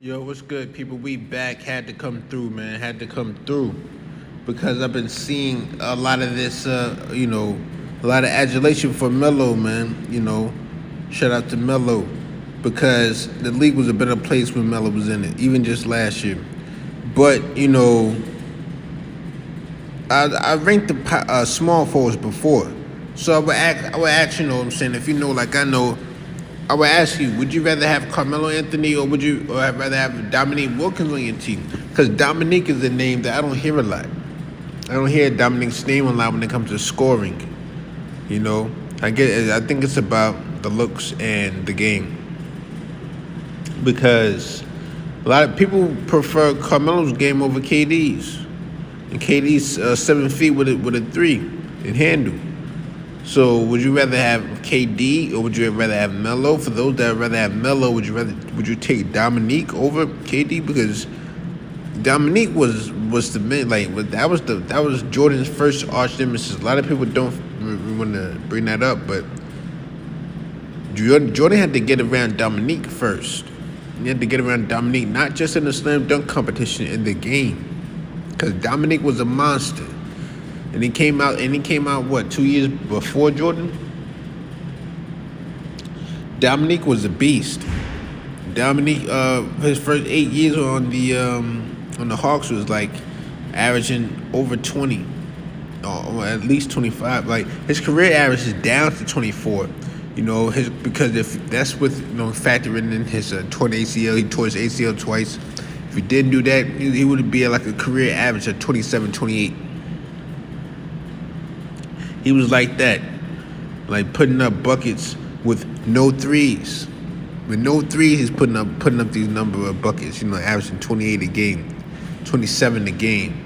Yo, what's good, people? We back. Had to come through, man. Had to come through because I've been seeing a lot of this, a lot of adulation for Melo, man. Shout out to Melo because the league was a better place when Melo was in it, even just last year. But I ranked the small forwards before, so I would ask, you know what I'm saying? If you know, like I know. I would ask you, would you rather have Carmelo Anthony or would you rather have Dominique Wilkins on your team? Because Dominique is a name that I don't hear a lot. I don't hear Dominique's name a lot when it comes to scoring. I think it's about the looks and the game. Because a lot of people prefer Carmelo's game over KD's. And KD's 7 feet with a 3 and handle. So would you rather have KD or would you rather have Melo? For those that would rather have Melo, would you take Dominique over KD? Because Dominique was the man, that was Jordan's first arch nemesis. A lot of people don't want to bring that up, but Jordan had to get around Dominique first. He had to get around Dominique, not just in the slam dunk competition, in the game, because Dominique was a monster. And he came out what, 2 years before Jordan? Dominique was a beast. Dominique, his first 8 years on the Hawks was like averaging over 20, or at least 25. Like his career average is down to 24. Because if that's with factoring in his torn ACL, he tore his ACL twice. If he didn't do that, he would be at like a career average of 27, 28. He was like that, like putting up buckets with no threes. With no threes, he's putting up these number of buckets. Averaging 28 a game, 27 a game.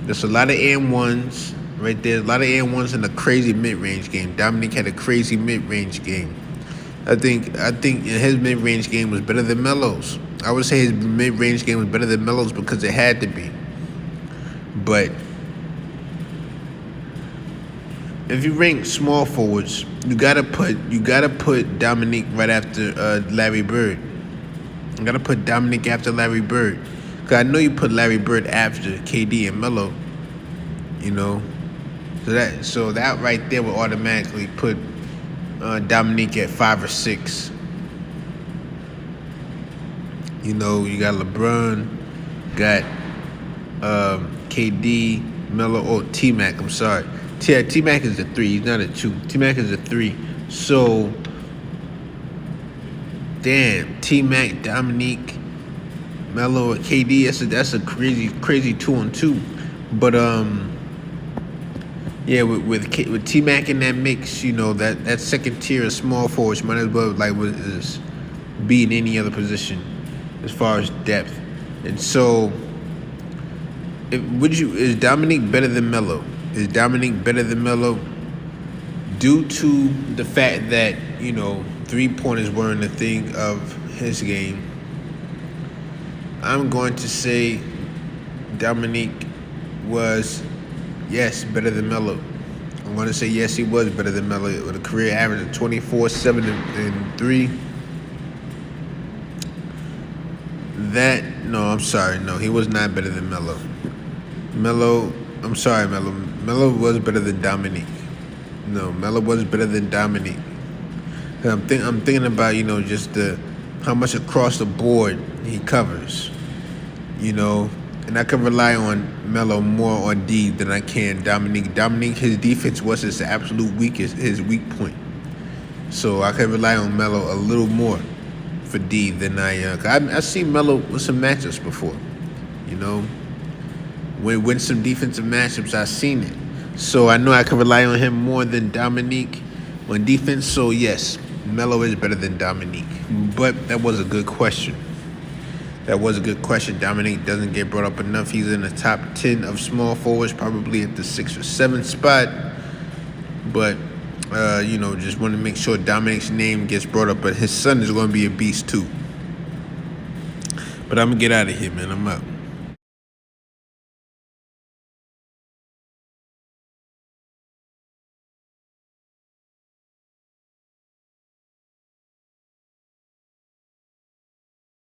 There's a lot of and ones right there. A lot of and ones in a crazy mid-range game. Dominique had a crazy mid-range game. I think his mid-range game was better than Melo's. I would say his mid-range game was better than Melo's because it had to be. But if you rank small forwards, you gotta put Dominique right after Larry Bird. You gotta put Dominique after Larry Bird, cause I know you put Larry Bird after KD and Melo. So that right there will automatically put Dominique at 5 or 6. You got LeBron, got KD, Melo, T-Mac. I'm sorry. T-Mac is a 3. He's not a 2. T-Mac is a 3. So, damn, T-Mac, Dominique, Melo, KD. That's a crazy 2-on-2. But with T-Mac in that mix, that second tier of small forwards might as well be in any other position as far as depth. And so, is Dominique better than Melo? Is Dominique better than Melo? Due to the fact that, 3-pointers weren't a thing of his game, I'm going to say Dominique was, yes, better than Melo. I'm going to say, yes, he was better than Melo with a career average of 24, 7, and 3. I'm sorry. No, he was not better than Melo. I'm sorry, Melo. Melo was better than Dominique. No, Melo was better than Dominique. I'm thinking about, just how much across the board he covers. And I can rely on Melo more on D than I can Dominique. Dominique, his defense was his absolute his weak point. So I can rely on Melo a little more for D than I've seen Melo with some matchups before. Win some defensive matchups, I've seen it. So I know I can rely on him more than Dominique on defense. So yes, Melo is better than Dominique. But that was a good question. Dominique doesn't get brought up enough. He's in the top 10 of small forwards, probably at the 6 or 7 spot. But, just want to make sure Dominique's name gets brought up. But his son is going to be a beast too. But I'm going to get out of here, man. I'm out.